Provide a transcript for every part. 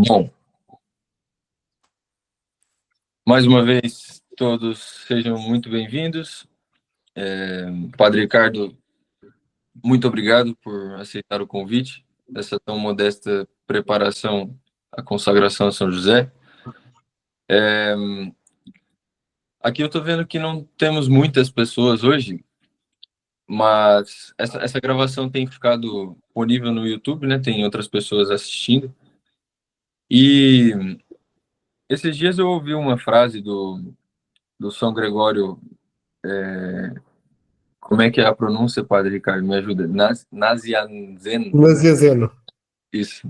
Bom, mais uma vez, todos sejam muito bem-vindos. Padre Ricardo, muito obrigado por aceitar o convite, dessa tão modesta preparação à consagração a São José. Aqui eu estou vendo que não temos muitas pessoas hoje, mas essa gravação tem ficado disponível no YouTube, né? Tem outras pessoas assistindo. E esses dias eu ouvi uma frase do São Gregório. Como é que é a pronúncia, Padre Ricardo? Me ajuda. Nazianzen. Nazianzeno. Isso.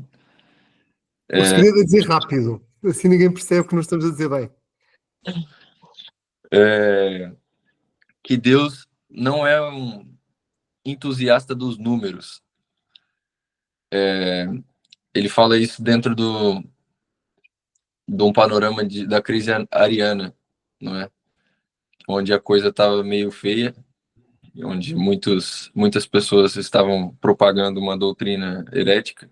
O segredo é dizer rápido. Assim ninguém percebe que não estamos a dizer bem. Que Deus não é um entusiasta dos números. Ele fala isso dentro de um panorama da crise ariana, não é? Onde a coisa estava meio feia, onde muitas pessoas estavam propagando uma doutrina herética.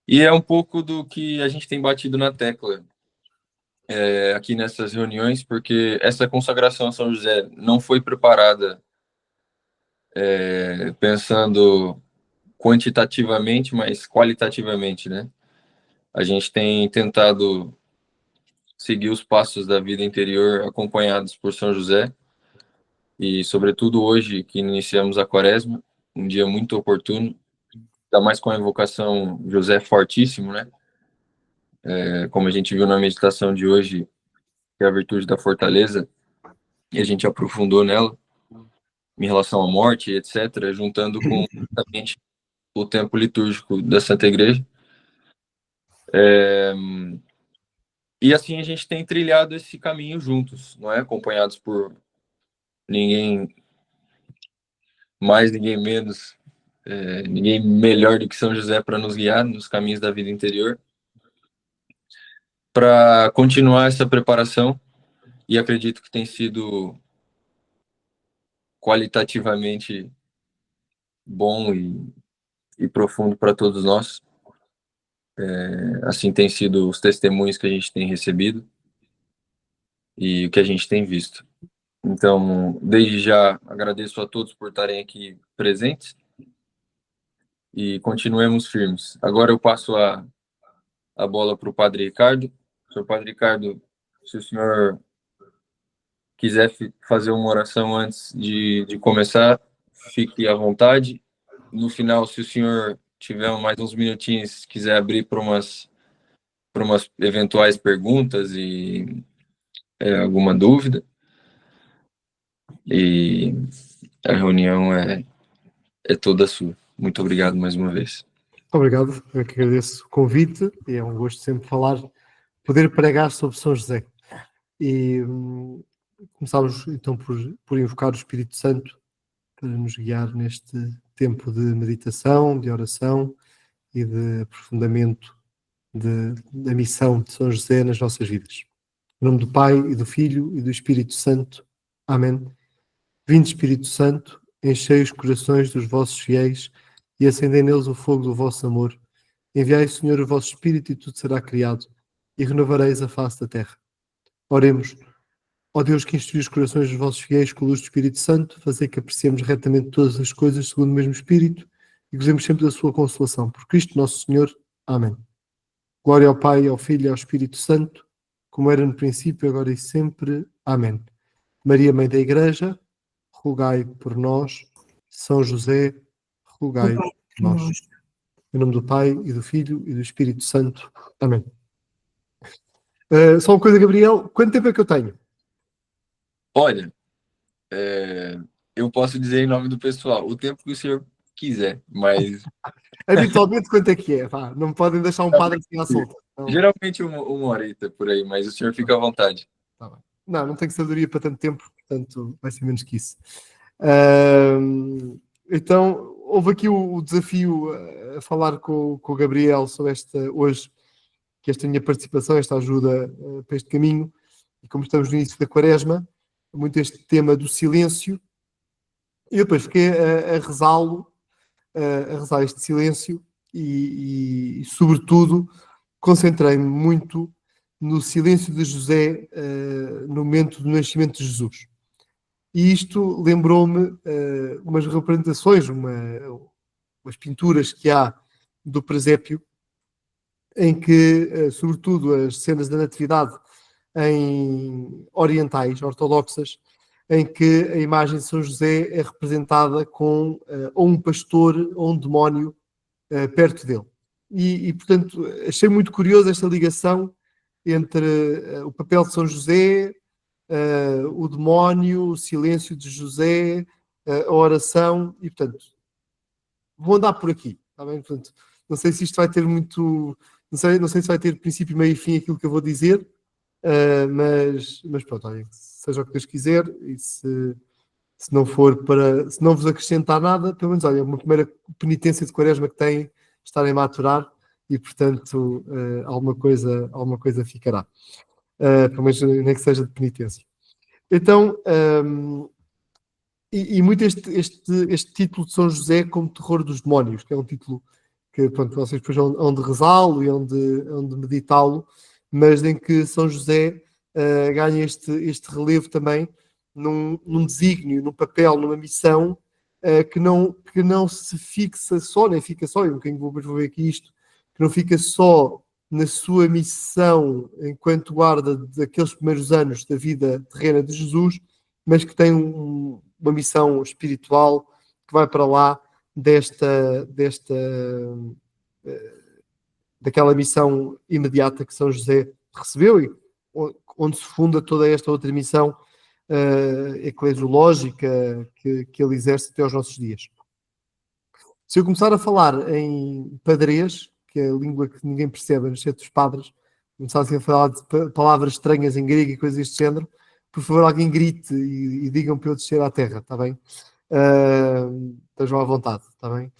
E é um pouco do que a gente tem batido na tecla aqui nessas reuniões, porque essa consagração a São José não foi preparada pensando quantitativamente, mas qualitativamente, né? A gente tem tentado seguir os passos da vida interior acompanhados por São José e, sobretudo, hoje que iniciamos a Quaresma, um dia muito oportuno, ainda mais com a invocação José fortíssimo, né? Como a gente viu na meditação de hoje, que é a virtude da fortaleza, e a gente aprofundou nela em relação à morte, etc., juntando com justamente o tempo litúrgico da Santa Igreja. E assim a gente tem trilhado esse caminho juntos, não é? Acompanhados por ninguém mais, ninguém menos, ninguém melhor do que São José para nos guiar nos caminhos da vida interior, para continuar essa preparação, e acredito que tem sido qualitativamente bom e profundo para todos nós. Assim tem sido os testemunhos que a gente tem recebido e o que a gente tem visto. Então, desde já, agradeço a todos por estarem aqui presentes e continuemos firmes. Agora eu passo a bola para o Padre Ricardo. Senhor Padre Ricardo, se o senhor quiser fazer uma oração antes de começar, fique à vontade. No final, se o senhor tiver mais uns minutinhos, quiser abrir para umas eventuais perguntas e alguma dúvida. E a reunião é toda sua. Muito obrigado mais uma vez. Obrigado, eu que agradeço o convite e é um gosto sempre poder pregar sobre São José. E começámos então por invocar o Espírito Santo para nos guiar neste tempo de meditação, de oração e de aprofundamento da missão de São José nas nossas vidas. Em nome do Pai e do Filho e do Espírito Santo. Amém. Vinde, Espírito Santo, enchei os corações dos vossos fiéis e acendei neles o fogo do vosso amor. Enviai, Senhor, o vosso Espírito e tudo será criado, e renovareis a face da terra. Oremos. Ó Deus, que instrui os corações dos vossos fiéis com a luz do Espírito Santo, fazei que apreciemos retamente todas as coisas segundo o mesmo Espírito e gozemos sempre da sua consolação. Por Cristo nosso Senhor. Amém. Glória ao Pai, ao Filho e ao Espírito Santo, como era no princípio, agora e sempre. Amém. Maria, Mãe da Igreja, rogai por nós. São José, rogai por nós. Em nome do Pai, e do Filho, e do Espírito Santo. Amém. Só uma coisa, Gabriel. Quanto tempo é que eu tenho? Olha, eu posso dizer em nome do pessoal, o tempo que o senhor quiser, mas... Habitualmente, quanto é que é? Vá, não me podem deixar um padre assim à solta. Então... Geralmente uma horita por aí, mas o senhor fica à vontade. Tá bem. Não tenho sabedoria para tanto tempo, portanto vai ser menos que isso. Então, houve aqui o desafio a falar com o Gabriel sobre hoje, que esta minha participação, esta ajuda para este caminho, e como estamos no início da Quaresma, muito este tema do silêncio, e eu depois fiquei a rezá-lo, a rezar este silêncio e sobretudo, concentrei-me muito no silêncio de José no momento do nascimento de Jesus. E isto lembrou-me umas representações, umas pinturas que há do presépio, em que, sobretudo, as cenas da Natividade em orientais, ortodoxas, em que a imagem de São José é representada com ou um pastor ou um demónio perto dele. Portanto, achei muito curioso esta ligação entre o papel de São José, o demónio, o silêncio de José, a oração, e portanto, vou andar por aqui, está bem? Portanto, não sei se isto vai ter muito, não sei se vai ter princípio, meio e fim aquilo que eu vou dizer, mas pronto, olha, seja o que Deus quiser, e se não for se não vos acrescentar nada, pelo menos, olha, é uma primeira penitência de Quaresma que têm, estarem a aturar, e portanto, alguma coisa ficará. Pelo menos nem que seja de penitência. Então, muito este título de São José como terror dos demónios, que é um título que, pronto, vocês depois hão de rezá-lo e hão de meditá-lo, mas em que São José ganha este relevo também num desígnio, num papel, numa missão que não se fixa só, nem fica só, e um bocadinho vou ver aqui isto, que não fica só na sua missão enquanto guarda daqueles primeiros anos da vida terrena de Jesus, mas que tem uma missão espiritual que vai para lá daquela missão imediata que São José recebeu e onde se funda toda esta outra missão eclesiológica que ele exerce até aos nossos dias. Se eu começar a falar em padrês, que é a língua que ninguém percebe, exceto os padres, começassem a falar de palavras estranhas em grego e coisas deste género, por favor, alguém grite e digam para eu descer à terra, está bem? Estejam à vontade, está bem?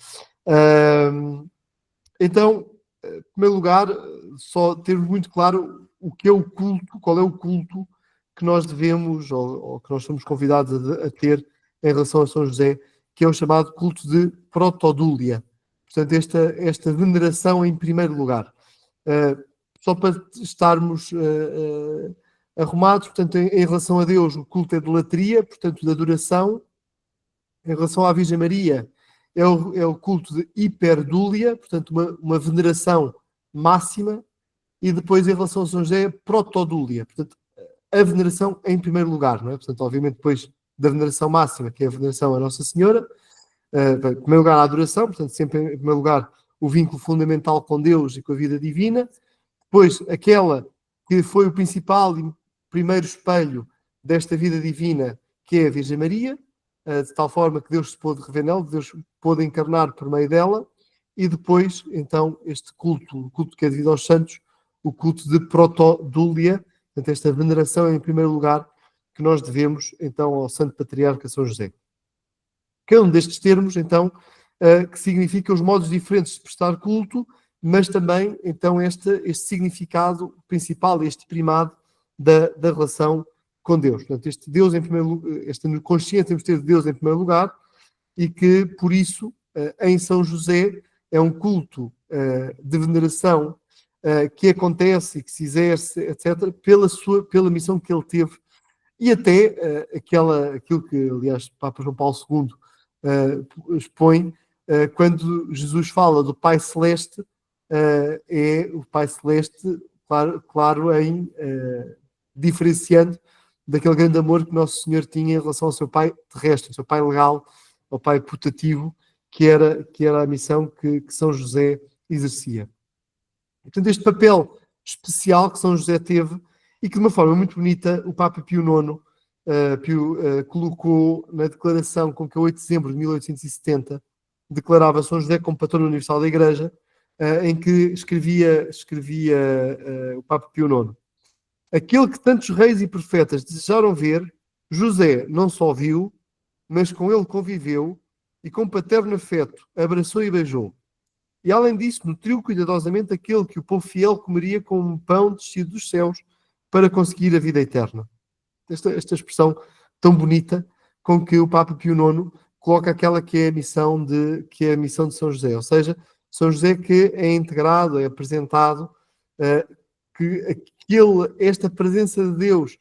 Então, em primeiro lugar, só ter muito claro o que é o culto, qual é o culto que nós devemos ou que nós somos convidados a ter em relação a São José, que é o chamado culto de protodúlia. Portanto, esta veneração em primeiro lugar. Só para estarmos arrumados, portanto, em relação a Deus, o culto é de latria, portanto, de adoração. Em relação à Virgem Maria, é o culto de hiperdúlia, portanto, uma veneração máxima. E depois, em relação a São José, protodúlia, portanto, a veneração em primeiro lugar, não é? Portanto, obviamente, depois da veneração máxima, que é a veneração à Nossa Senhora, em primeiro lugar, a adoração, portanto, sempre em primeiro lugar, o vínculo fundamental com Deus e com a vida divina. Depois, aquela que foi o principal e primeiro espelho desta vida divina, que é a Virgem Maria, de tal forma que Deus se pôde revelar, Deus pôde encarnar por meio dela, e depois, então, este culto, o culto que é devido aos santos, o culto de protodúlia, portanto, esta veneração em primeiro lugar, que nós devemos, então, ao Santo Patriarca São José. Cada um destes termos, então, que significa os modos diferentes de prestar culto, mas também, então, este significado principal, este primado da relação com Deus. Portanto, este Deus em primeiro lugar, esta consciência temos de ter de Deus em primeiro lugar, e que, por isso, em São José, é um culto de veneração que acontece e que se exerce, etc., pela missão que ele teve, e até aquilo que, aliás, Papa João Paulo II expõe, quando Jesus fala do Pai Celeste, é o Pai Celeste, claro em diferenciando daquele grande amor que Nosso Senhor tinha em relação ao seu Pai terrestre, ao seu Pai legal, ao Pai putativo, que era a missão que São José exercia. Portanto, este papel especial que São José teve e que, de uma forma muito bonita, o Papa Pio IX colocou na declaração com que, a 8 de dezembro de 1870, declarava São José como patrono universal da Igreja, em que escrevia o Papa Pio IX: aquele que tantos reis e profetas desejaram ver, José não só viu, mas com ele conviveu e com paterno afeto abraçou e beijou. E além disso, nutriu cuidadosamente aquele que o povo fiel comeria com um pão descido dos céus para conseguir a vida eterna. Esta expressão tão bonita com que o Papa Pio IX coloca aquela que é a missão de São José. Ou seja, São José que é integrado, é apresentado que esta presença de Deus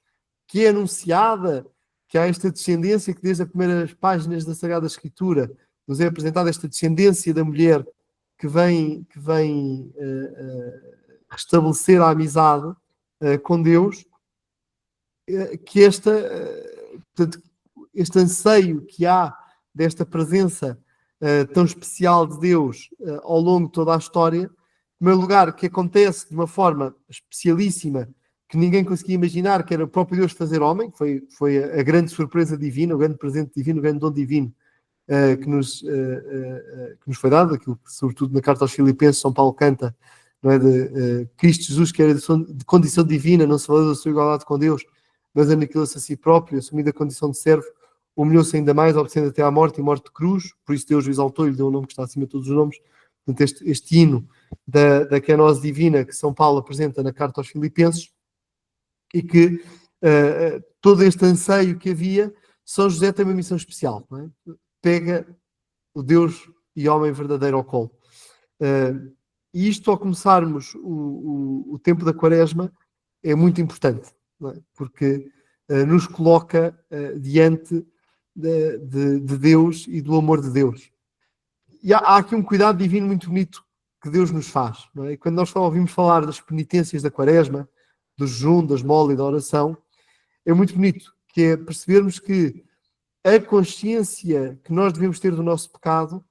que é anunciada, que há esta descendência que desde as primeiras páginas da Sagrada Escritura nos é apresentada, esta descendência da mulher que vem restabelecer a amizade com Deus, que este anseio que há desta presença tão especial de Deus ao longo de toda a história, em primeiro lugar, que acontece de uma forma especialíssima, que ninguém conseguia imaginar, que era o próprio Deus fazer homem, foi a grande surpresa divina, o grande presente divino, o grande dom divino que nos foi dado, aquilo que, sobretudo na carta aos Filipenses, São Paulo canta, não é, de Cristo Jesus, que era de condição divina, não se valeu da sua igualdade com Deus, mas aniquilou-se a si próprio, assumindo a condição de servo, humilhou-se ainda mais, obedecendo até à morte e morte de cruz, por isso Deus o exaltou e lhe deu um nome que está acima de todos os nomes. Portanto, este hino da kenosis divina que São Paulo apresenta na carta aos Filipenses, e que todo este anseio que havia, São José tem uma missão especial, não é? Pega o Deus e homem verdadeiro ao colo. E isto, ao começarmos o tempo da Quaresma, é muito importante, não é? Porque nos coloca diante de Deus e do amor de Deus. E há aqui um cuidado divino muito bonito que Deus nos faz, não é? E quando nós ouvimos falar das penitências da Quaresma, do jejum, da esmola e da oração, é muito bonito, que é percebermos que a consciência que nós devemos ter do nosso pecado,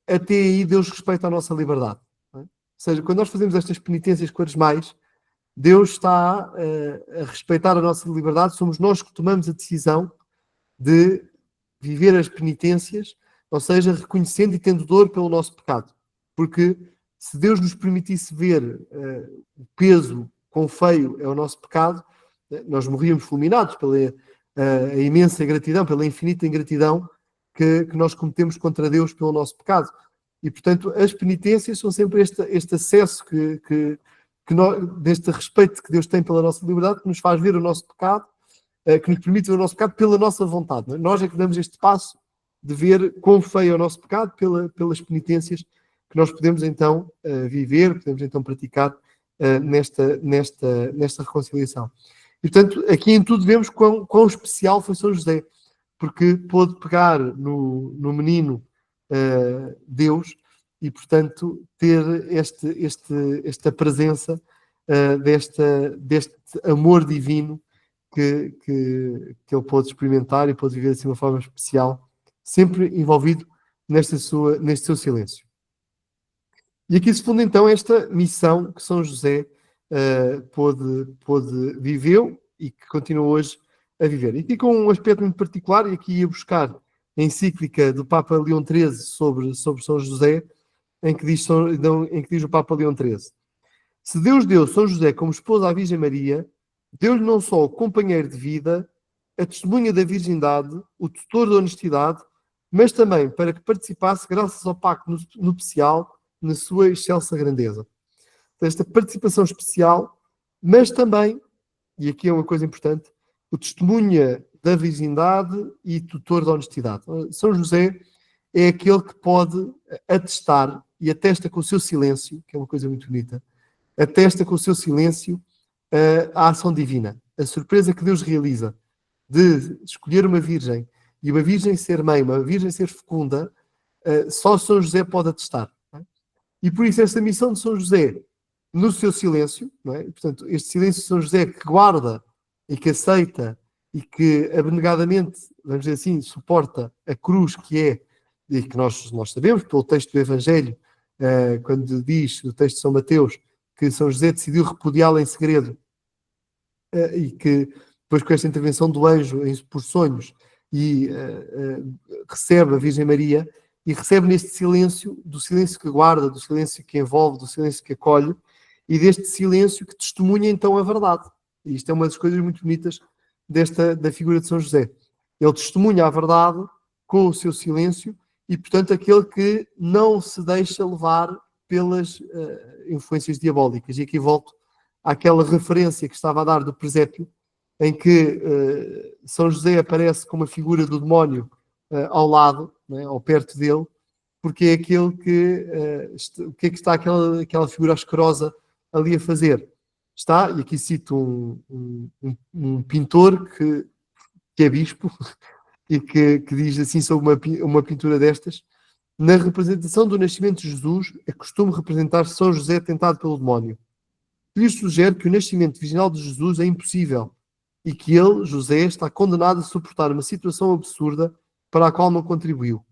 até aí Deus respeita a nossa liberdade. Não é? Ou seja, quando nós fazemos estas penitências quaresmais, Deus está a respeitar a nossa liberdade, somos nós que tomamos a decisão de viver as penitências, ou seja, reconhecendo e tendo dor pelo nosso pecado. Porque se Deus nos permitisse ver o peso quão feio é o nosso pecado, nós morríamos fulminados pela a imensa ingratidão, pela infinita ingratidão que nós cometemos contra Deus pelo nosso pecado. E, portanto, as penitências são sempre este acesso deste respeito que Deus tem pela nossa liberdade, que nos faz ver o nosso pecado, que nos permite ver o nosso pecado pela nossa vontade. Não é? Nós é que damos este passo de ver quão feio é o nosso pecado pelas penitências que nós podemos então viver, podemos então praticar nesta reconciliação. E, portanto, aqui em tudo vemos quão especial foi São José, porque pôde pegar no menino Deus e, portanto, ter esta presença deste amor divino que ele pôde experimentar e pôde viver assim de uma forma especial, sempre envolvido neste seu silêncio. E aqui se funda então esta missão que São José viveu e que continua hoje a viver. E aqui com um aspecto muito particular, e aqui ia buscar a encíclica do Papa Leão XIII sobre São José, em que diz o Papa Leão XIII: se Deus deu São José como esposa à Virgem Maria, deu-lhe não só o companheiro de vida, a testemunha da virgindade, o tutor da honestidade, mas também para que participasse, graças ao pacto nupcial, na sua excelsa grandeza. Esta participação especial, mas também, e aqui é uma coisa importante, o testemunha da virgindade e tutor da honestidade. São José é aquele que pode atestar, e atesta com o seu silêncio, que é uma coisa muito bonita, atesta com o seu silêncio a ação divina, a surpresa que Deus realiza de escolher uma virgem e uma virgem ser mãe, uma virgem ser fecunda, só São José pode atestar. Não é? E por isso esta missão de São José, no seu silêncio, não é? Portanto, este silêncio de São José que guarda e que aceita e que abnegadamente, vamos dizer assim, suporta a cruz que é, e que nós sabemos pelo texto do Evangelho, quando diz, o texto de São Mateus, que São José decidiu repudiá-la em segredo, e que depois com esta intervenção do anjo por sonhos e recebe a Virgem Maria e recebe neste silêncio, do silêncio que guarda, do silêncio que envolve, do silêncio que acolhe e deste silêncio que testemunha então a verdade. E isto é uma das coisas muito bonitas da figura de São José. Ele testemunha a verdade com o seu silêncio e, portanto, aquele que não se deixa levar pelas influências diabólicas. E aqui volto àquela referência que estava a dar do presépio, em que São José aparece como a figura do demónio ao lado, né, ou perto dele, porque é aquele que está aquela figura asquerosa ali a fazer? Está, e aqui cito um pintor que é bispo e que diz assim sobre uma pintura destas: na representação do nascimento de Jesus, é costume representar São José tentado pelo demónio. Lhes sugere que o nascimento virginal de Jesus é impossível e que ele, José, está condenado a suportar uma situação absurda para a qual não contribuiu.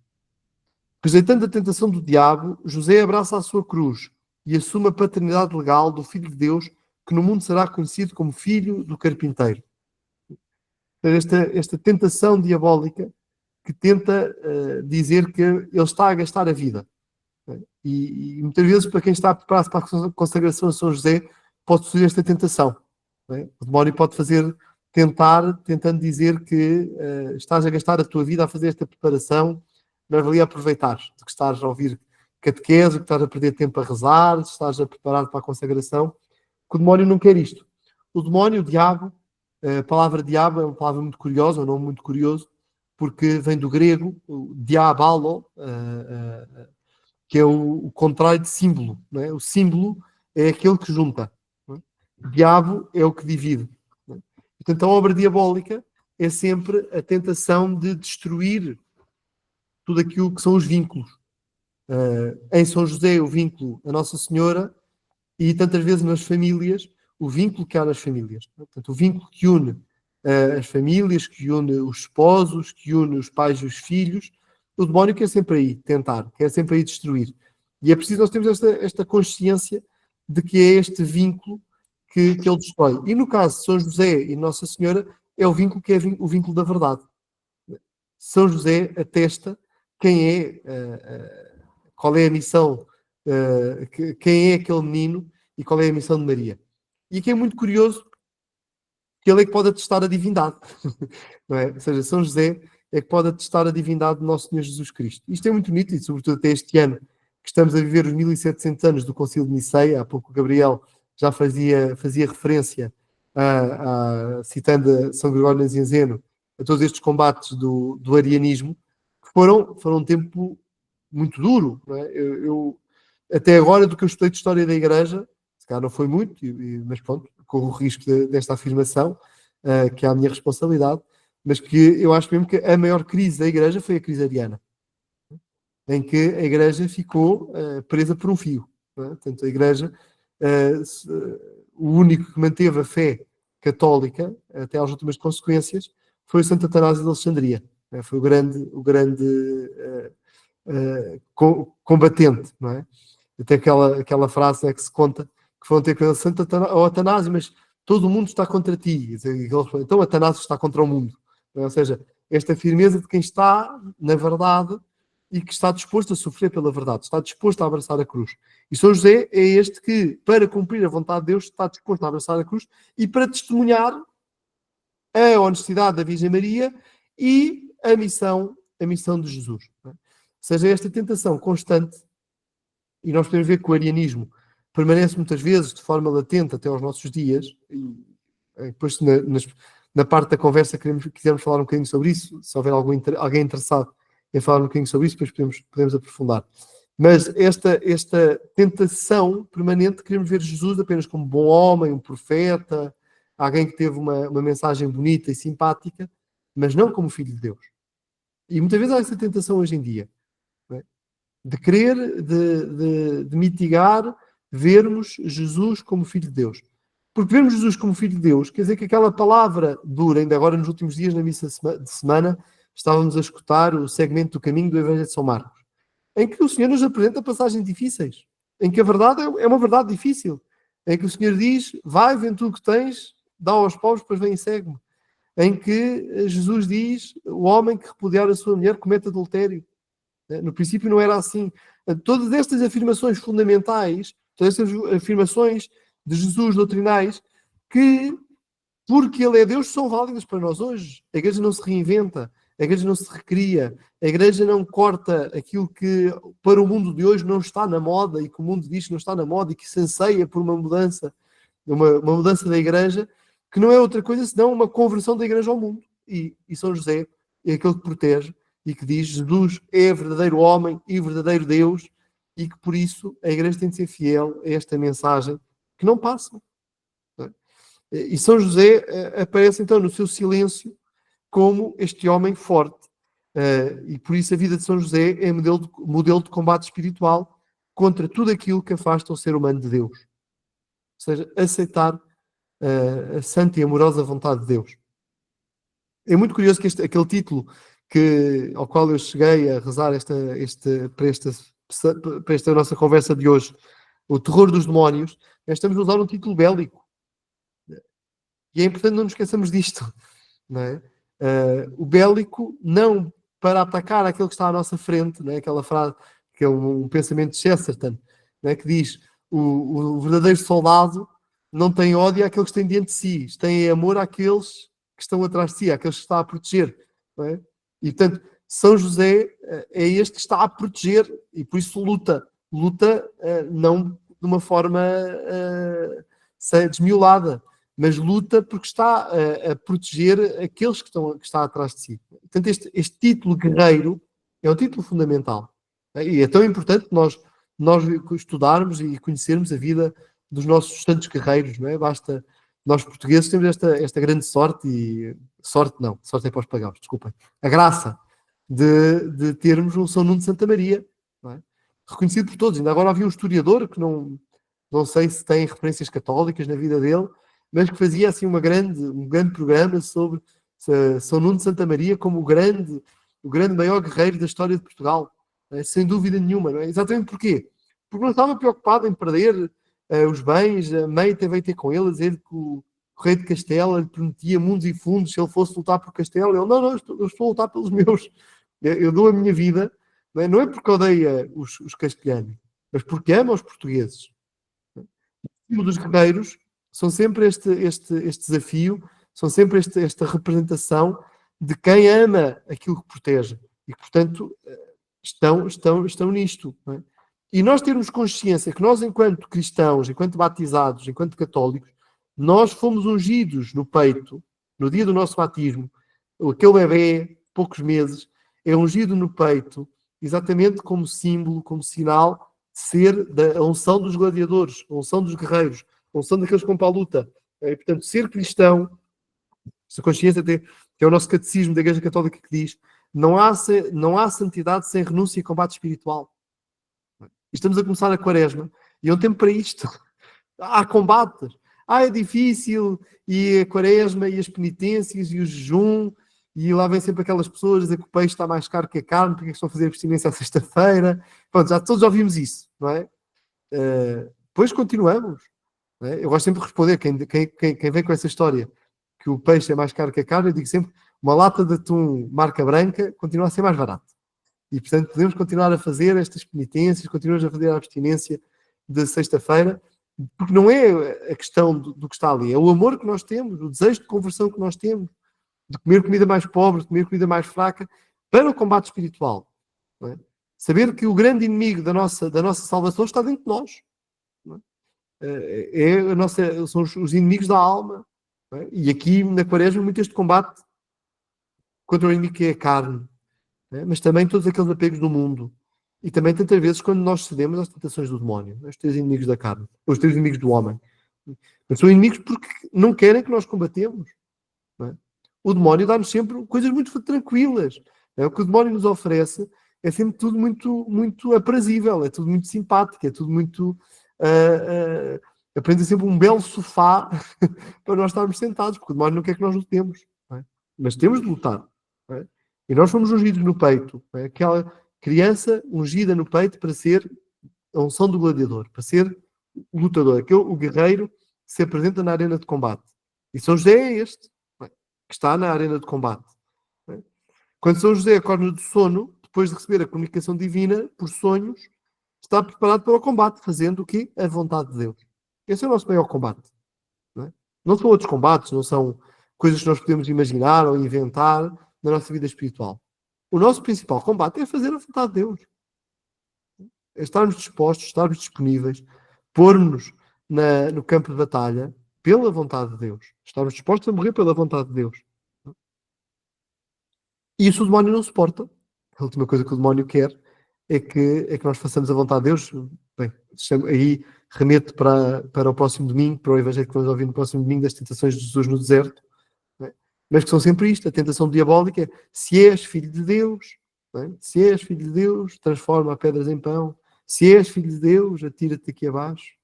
Rejeitando a tentação do diabo, José abraça a sua cruz e assume a paternidade legal do Filho de Deus, que no mundo será conhecido como Filho do Carpinteiro. Esta tentação diabólica que tenta dizer que ele está a gastar a vida. E muitas vezes, para quem está a preparar-se para a consagração a São José, pode surgir esta tentação. O demónio pode tentando dizer que estás a gastar a tua vida a fazer esta preparação, não valia aproveitar, de que estás a ouvir catequese, que estás a perder tempo a rezar, estás a preparar para a consagração, que o demónio não quer isto. O demónio, o diabo, a palavra diabo é uma palavra muito curiosa, um nome muito curioso, porque vem do grego, o diabalo, que é o contrário de símbolo. Não é? O símbolo é aquele que junta. Não é? O diabo é o que divide. Não é? Portanto, a obra diabólica é sempre a tentação de destruir tudo aquilo que são os vínculos. Em São José, o vínculo a Nossa Senhora, e tantas vezes nas famílias, o vínculo que há nas famílias. Portanto, o vínculo que une as famílias, que une os esposos, que une os pais e os filhos. O demónio quer sempre aí tentar, quer sempre aí destruir. E é preciso nós termos esta consciência de que é este vínculo que ele destrói. E no caso de São José e Nossa Senhora, é o vínculo que é o vínculo da verdade. São José atesta quem é, qual é a missão, quem é aquele menino e qual é a missão de Maria. E aqui é muito curioso que ele é que pode atestar a divindade. Não é? Ou seja, São José é que pode atestar a divindade do nosso Senhor Jesus Cristo. Isto é muito bonito, e sobretudo até este ano, que estamos a viver os 1700 anos do Concílio de Niceia. Há pouco o Gabriel já fazia referência, citando São Gregório Nazianzeno, a todos estes combates do arianismo, que foram um tempo muito duro. Não é? Eu, até agora, do que eu estudei de História da Igreja, se calhar não foi muito, mas pronto, corro o risco desta afirmação, que é a minha responsabilidade, mas que eu acho mesmo que a maior crise da Igreja foi a crise ariana, em que a Igreja ficou presa por um fio. Não é? Portanto, a Igreja, o único que manteve a fé católica até às últimas consequências foi o Santo Atanásio de Alexandria. Foi o grande combatente, não é? Até aquela frase que se conta que foram ter com ele: Santo Atanásio, mas todo o mundo está contra ti. Então Atanásio está contra o mundo. Ou seja, esta firmeza de quem está na verdade e que está disposto a sofrer pela verdade, está disposto a abraçar a cruz. E São José é este que, para cumprir a vontade de Deus, está disposto a abraçar a cruz e para testemunhar a honestidade da Virgem Maria e a missão de Jesus. Ou seja, esta tentação constante, e nós podemos ver que o arianismo permanece muitas vezes de forma latente até aos nossos dias, e depois na parte da conversa quisermos falar um bocadinho sobre isso, se houver alguém interessado em falar um bocadinho sobre isso, depois podemos aprofundar. Mas esta tentação permanente, queremos ver Jesus apenas como um bom homem, um profeta, alguém que teve uma mensagem bonita e simpática, mas não como filho de Deus. E muitas vezes há essa tentação hoje em dia, não é? De querer, de mitigar, vermos Jesus como filho de Deus. Porque vermos Jesus como filho de Deus quer dizer que aquela palavra dura, ainda agora nos últimos dias na missa de semana, estávamos a escutar o segmento do caminho do Evangelho de São Marcos, em que o Senhor nos apresenta passagens difíceis, em que a verdade é uma verdade difícil, em que o Senhor diz: vai, vende tudo o que tens, dá aos pobres, depois vem e segue-me. Em que Jesus diz: o homem que repudiar a sua mulher comete adultério. No princípio não era assim. Todas estas afirmações fundamentais, todas estas afirmações de Jesus doutrinais, que, porque Ele é Deus, são válidas para nós hoje. A Igreja não se reinventa, a Igreja não se recria, a Igreja não corta aquilo que para o mundo de hoje não está na moda e que o mundo diz que não está na moda e que se anseia por uma mudança da Igreja, que não é outra coisa senão uma conversão da Igreja ao mundo. E São José é aquele que protege e que diz: Jesus é verdadeiro homem e verdadeiro Deus, e que por isso a Igreja tem de ser fiel a esta mensagem que não passam. Não é? E São José aparece então no seu silêncio como este homem forte. E por isso a vida de São José é modelo de combate espiritual contra tudo aquilo que afasta o ser humano de Deus. Ou seja, aceitar a santa e amorosa vontade de Deus. É muito curioso que aquele título ao qual eu cheguei a rezar para esta nossa conversa de hoje, O Terror dos Demónios, nós estamos a usar um título bélico. E é importante não nos esqueçamos disto. Não é? O bélico não para atacar aquele que está à nossa frente, não é? Aquela frase que é um pensamento de Chesterton, não é? Que diz o verdadeiro soldado não tem ódio àqueles que têm diante de si, tem amor àqueles que estão atrás de si, àqueles que está a proteger. Não é? E portanto, São José é este que está a proteger e por isso luta não de uma forma desmiolada, mas luta porque está a proteger aqueles que está atrás de si. Portanto, este título guerreiro é um título fundamental. E é tão importante nós estudarmos e conhecermos a vida dos nossos santos guerreiros, não é? Basta, nós portugueses temos esta grande sorte, sorte é para os pagãos, desculpem, a graça de termos um São Nuno de Santa Maria, não é? Reconhecido por todos. Ainda agora havia um historiador que não sei se tem referências católicas na vida dele, mas que fazia assim um grande programa sobre São Nuno de Santa Maria como o grande maior guerreiro da história de Portugal, sem dúvida nenhuma. Não é? Exatamente porquê? Porque não estava preocupado em perder os bens, a mãe veio ter com ele a dizer que o rei de Castela lhe prometia mundos e fundos se ele fosse lutar por Castela. Ele, não, eu estou a lutar pelos meus. Eu dou a minha vida, não é porque odeia os castelhanos, mas porque ama os portugueses. O dos guerreiros são sempre este desafio, são sempre esta representação de quem ama aquilo que protege e que, portanto, estão nisto. Não é? E nós termos consciência que nós, enquanto cristãos, enquanto batizados, enquanto católicos, nós fomos ungidos no peito, no dia do nosso batismo, aquele bebê, poucos meses, é ungido no peito, exatamente como símbolo, como sinal de ser da unção dos gladiadores, a unção dos guerreiros, a unção daqueles que vão para a luta. E, portanto, ser cristão, essa consciência que é o nosso catecismo da Igreja Católica que diz, não há santidade sem renúncia e combate espiritual. E estamos a começar a quaresma, e é um tempo para isto. Há combates. É difícil, e a quaresma, e as penitências, e o jejum, e lá vem sempre aquelas pessoas a dizer que o peixe está mais caro que a carne, porque é que estão a fazer abstinência à sexta-feira. Pronto, já todos ouvimos isso, não é? Depois continuamos. Não é? Eu gosto sempre de responder, quem vem com essa história, que o peixe é mais caro que a carne, eu digo sempre, uma lata de atum marca branca continua a ser mais barato. E, portanto, podemos continuar a fazer estas penitências, continuamos a fazer a abstinência de sexta-feira, porque não é a questão do que está ali, é o amor que nós temos, o desejo de conversão que nós temos, de comer comida mais pobre, de comer comida mais fraca, para o combate espiritual. Não é? Saber que o grande inimigo da nossa salvação está dentro de nós. Não é? São os inimigos da alma. Não é? E aqui na Quaresma, muito este combate contra o inimigo que é a carne, mas também todos aqueles apegos do mundo. E também tantas vezes quando nós cedemos às tentações do demónio, os três inimigos da carne, os três inimigos do homem. Mas são inimigos porque não querem que nós combatemos. Não é? O demónio dá-nos sempre coisas muito tranquilas. O que o demónio nos oferece é sempre tudo muito, muito aprazível, é tudo muito simpático, é tudo muito... Aprende sempre um belo sofá para nós estarmos sentados, porque o demónio não quer que nós lutemos. Não é? Mas temos de lutar. Não é? E nós fomos ungidos no peito. Não é? Aquela criança ungida no peito para ser a unção do gladiador, para ser o lutador, o guerreiro que se apresenta na arena de combate. E São José é este, que está na arena de combate. Quando São José acorda do sono, depois de receber a comunicação divina por sonhos, está preparado para o combate, fazendo o quê? A vontade de Deus. Esse é o nosso maior combate. Não são outros combates, não são coisas que nós podemos imaginar ou inventar na nossa vida espiritual. O nosso principal combate é fazer a vontade de Deus. É estarmos dispostos, estarmos disponíveis, pôr-nos no campo de batalha pela vontade de Deus. Estarmos dispostos a morrer pela vontade de Deus. E isso o demónio não suporta. A última coisa que o demónio quer é que nós façamos a vontade de Deus. Bem, aí remeto para o próximo domingo, para o Evangelho que vamos ouvir no próximo domingo, das tentações de Jesus no deserto, não é? Mas que são sempre isto, a tentação diabólica é, se és filho de Deus, não é? Se és filho de Deus, transforma pedras em pão, se és filho de Deus, atira-te aqui abaixo.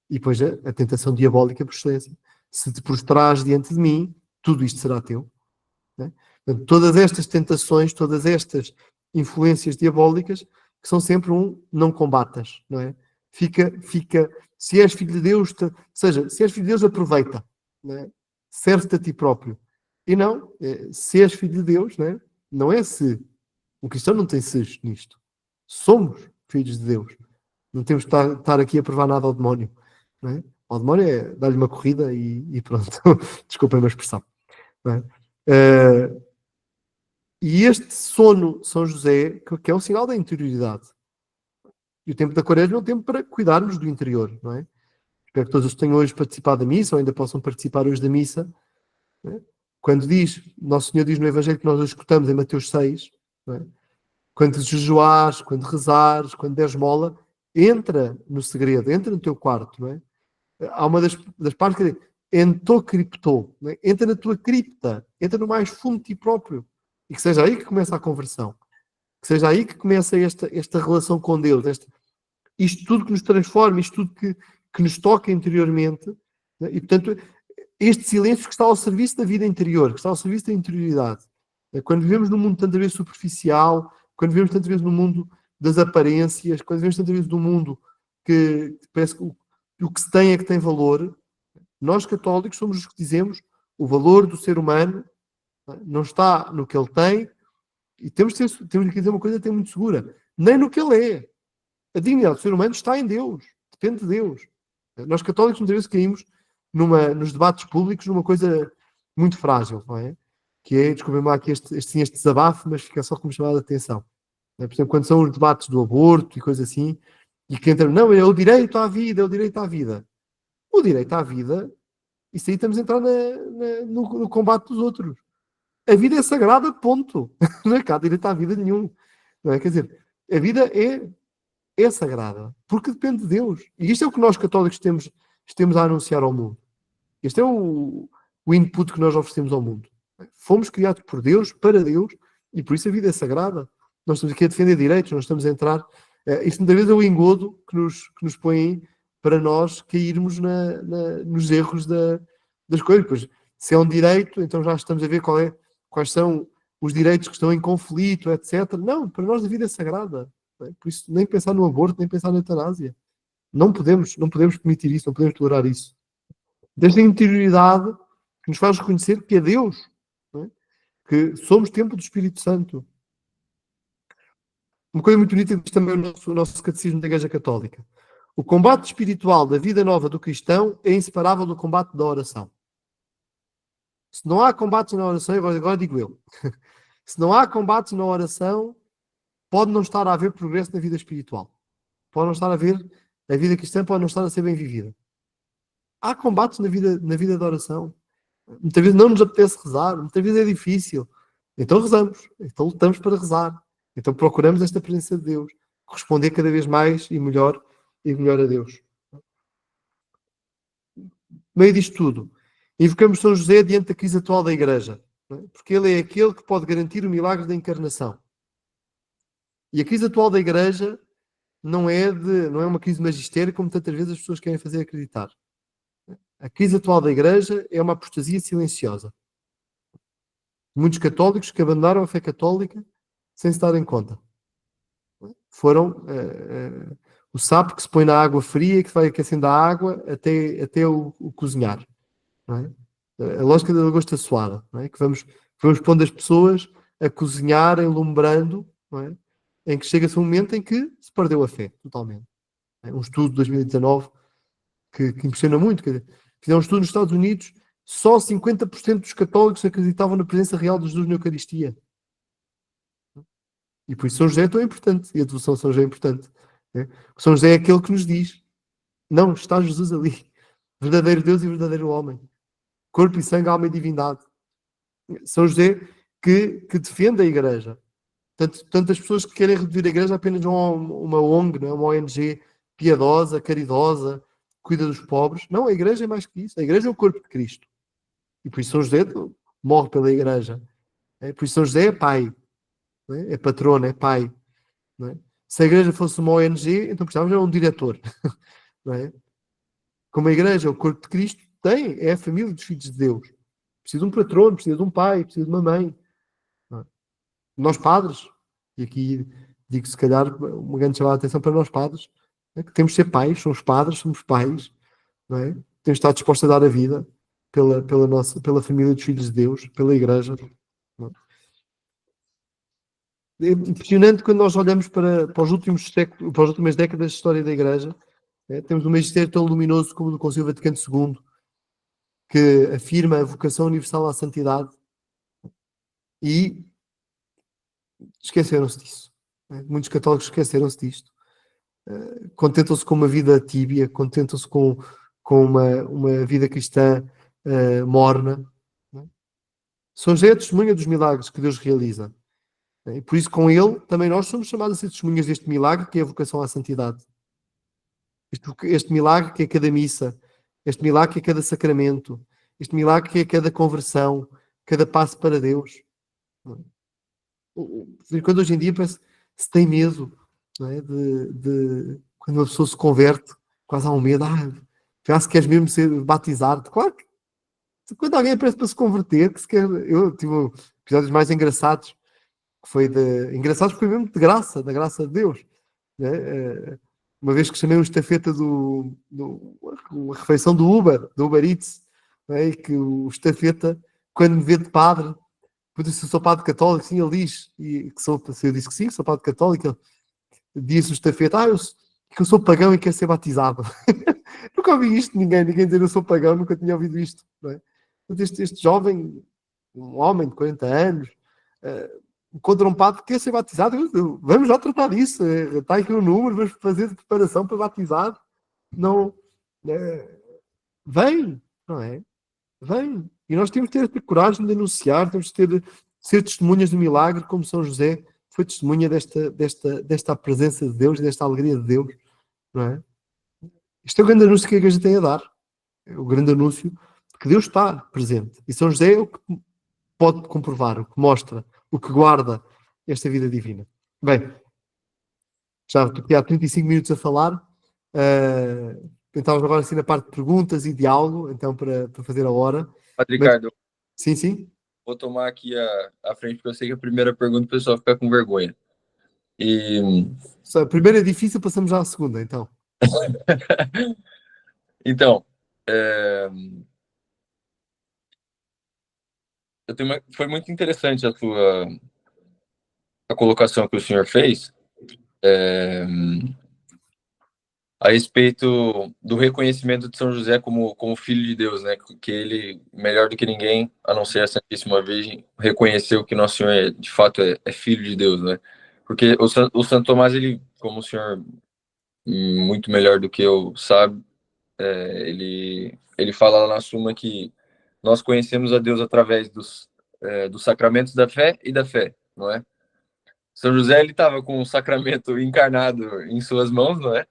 E depois a tentação diabólica por excelência. Se te prostrares diante de mim, tudo isto será teu. Não é? Portanto, todas estas tentações, todas estas influências diabólicas, que são sempre não combatas, não é? Se és filho de Deus, seja, se és filho de Deus, aproveita, não é? Serve-te a ti próprio. E não, se és filho de Deus, não é? Não é se. O cristão não tem se nisto. Somos filhos de Deus. Não temos de estar aqui a provar nada ao demónio. Não é? Ao demónio é dar-lhe uma corrida e pronto. Desculpem a expressão. Não é? E este sono São José, que é um sinal da interioridade. E o tempo da Quaresma é um tempo para cuidarmos do interior, não é? Espero que todos tenham hoje participado da missa, ou ainda possam participar hoje da missa. Não é? Quando Nosso Senhor diz no Evangelho que nós hoje escutamos em Mateus 6, não é? Quando jejuares, quando rezares, quando deres mola, entra no segredo, entra no teu quarto, não é? Há uma das partes que diz, entocriptou, não é? Entra na tua cripta, entra no mais fundo de ti próprio. E que seja aí que começa a conversão. Que seja aí que começa esta relação com Deus, isto tudo que nos transforma, isto tudo que nos toca interiormente, né? E portanto, este silêncio que está ao serviço da vida interior, que está ao serviço da interioridade. Quando vivemos num mundo tantas vezes superficial, quando vivemos tantas vezes no mundo das aparências, quando vivemos tantas vezes num mundo que parece que o que se tem é que tem valor, nós católicos somos os que dizemos o valor do ser humano não está no que ele tem, e temos que dizer uma coisa até muito segura, nem no que ele é. A dignidade do ser humano está em Deus, depende de Deus. Nós católicos muitas vezes caímos nos debates públicos numa coisa muito frágil, não é? Que é, desculpem-me aqui este desabafo, mas fica só como chamada de atenção. Por exemplo, quando são os debates do aborto e coisas assim, e que entram, não, é o direito à vida, é o direito à vida. O direito à vida, isso aí estamos a entrar no combate dos outros. A vida é sagrada, ponto. Não é cá direito à vida nenhum. Não é? Quer dizer, a vida é sagrada, porque depende de Deus. E isto é o que nós católicos temos a anunciar ao mundo. Este é o input que nós oferecemos ao mundo. Fomos criados por Deus, para Deus, e por isso a vida é sagrada. Nós estamos aqui a defender direitos, nós estamos a entrar... Isto muitas vezes é o engodo que nos põe para nós cairmos nos erros das coisas. Pois, se é um direito, então já estamos a ver quais são os direitos que estão em conflito, etc. Não, para nós a vida é sagrada. Por isso, nem pensar no aborto, nem pensar na eutanásia. Não podemos permitir isso, não podemos tolerar isso. Desta interioridade que nos faz reconhecer que é Deus, não é? Que somos templo do Espírito Santo. Uma coisa muito bonita que diz também o nosso catecismo da Igreja Católica. O combate espiritual da vida nova do cristão é inseparável do combate da oração. Se não há combates na oração, agora digo eu, se não há combates na oração, pode não estar a haver progresso na vida espiritual. Pode não estar a haver, a vida cristã pode não estar a ser bem vivida. Há combates na vida da oração. Muitas vezes não nos apetece rezar, muitas vezes é difícil. Então rezamos, então lutamos para rezar. Então procuramos esta presença de Deus, corresponder cada vez mais e melhor a Deus. No meio disto tudo, invocamos São José diante da crise atual da Igreja, não é? Porque ele é aquele que pode garantir o milagre da encarnação. E a crise atual da Igreja não é uma crise de magistério, como tantas vezes as pessoas querem fazer acreditar. A crise atual da Igreja é uma apostasia silenciosa. Muitos católicos que abandonaram a fé católica sem se darem conta. Foram o sapo que se põe na água fria, que vai aquecendo a água até o cozinhar. Não é? A lógica da lagosta suada, não é? Que vamos pondo as pessoas a cozinhar, enlumbrando, não é? Em que chega-se um momento em que se perdeu a fé, totalmente. Um estudo de 2019 que impressiona muito. Fizeram um estudo nos Estados Unidos, só 50% dos católicos acreditavam na presença real de Jesus na Eucaristia. E por isso São José é tão importante, e a devoção a São José é importante. Né? São José é aquele que nos diz, não, está Jesus ali, verdadeiro Deus e verdadeiro homem, corpo e sangue, alma e divindade. São José que defende a Igreja. Tantas pessoas que querem reduzir a Igreja apenas a uma ONG, não é? Uma ONG piedosa, caridosa, cuida dos pobres. Não, a igreja é mais que isso. A igreja é o corpo de Cristo. E por isso São José morre pela igreja. Por isso São José é pai, é patrono, é pai. Não é? Se a igreja fosse uma ONG, então precisávamos de um diretor. Não é? Como a igreja é o corpo de Cristo, é a família dos filhos de Deus. Precisa de um patrono, precisa de um pai, precisa de uma mãe. Não é? Nós padres, e aqui digo se calhar uma grande chamada de atenção para nós padres, que temos de ser pais, somos padres, somos pais, não é? Temos de estar dispostos a dar a vida pela família dos filhos de Deus, pela igreja. É impressionante quando nós olhamos para os últimos séculos, para as últimas décadas de história da igreja. Temos um magistério tão luminoso como o do Concílio Vaticano II, que afirma a vocação universal à santidade, e esqueceram-se disso. Muitos católicos esqueceram-se disto. Contentam-se com uma vida tíbia, contentam-se com uma vida cristã morna. São José é a testemunha dos milagres que Deus realiza. E por isso, com ele, também nós somos chamados a ser testemunhas deste milagre, que é a vocação à santidade. Este milagre que é cada missa, este milagre que é cada sacramento, este milagre que é cada conversão, cada passo para Deus. Quando hoje em dia se tem medo, não é? Quando uma pessoa se converte, quase há um medo. Já se queres mesmo ser batizado. Claro que quando alguém aparece para se converter, que se quer, eu tive episódios mais engraçados, que foi engraçados porque foi mesmo de graça, da graça de Deus. Né? Uma vez que chamei um estafeta uma refeição do Uber Eats, né? E que o estafeta, quando me vê de padre, eu disse: sou padre católico, sim, ele diz, e que eu disse que sim, sou padre católico, ele disse o estafeta: que eu sou pagão e quero ser batizado. Nunca ouvi isto, ninguém dizer eu sou pagão, nunca tinha ouvido isto. Não é? Este jovem, um homem de 40 anos, encontra um padre que quer ser batizado. Vamos lá tratar disso. Está aqui o número, vamos fazer de preparação para batizado. Não, vem, não é? Vem. E nós temos que ter coragem de anunciar, temos que ser testemunhas do milagre, como São José foi testemunha desta presença de Deus e desta alegria de Deus. Não é? Isto é o grande anúncio que a igreja tem a dar. É o grande anúncio de que Deus está presente. E São José é o que pode comprovar, o que mostra, o que guarda esta vida divina. Bem, já estou aqui há 35 minutos a falar. Estamos agora assim na parte de perguntas e diálogo, então para fazer a hora. Padre Ricardo, sim. Vou tomar aqui a frente, porque eu sei que a primeira pergunta o pessoal fica com vergonha. A primeira é difícil, passamos já à segunda, então. Então, foi muito interessante a colocação que o senhor fez a respeito do reconhecimento de São José como filho de Deus, né? Que ele, melhor do que ninguém, a não ser a Santíssima Virgem, reconheceu que Nosso Senhor de fato é filho de Deus, né? Porque o Santo Tomás, ele, como o senhor muito melhor do que eu sabe, ele fala lá na Suma que nós conhecemos a Deus através dos sacramentos da fé e da fé, não é? São José, ele estava com o sacramento encarnado em suas mãos, não é?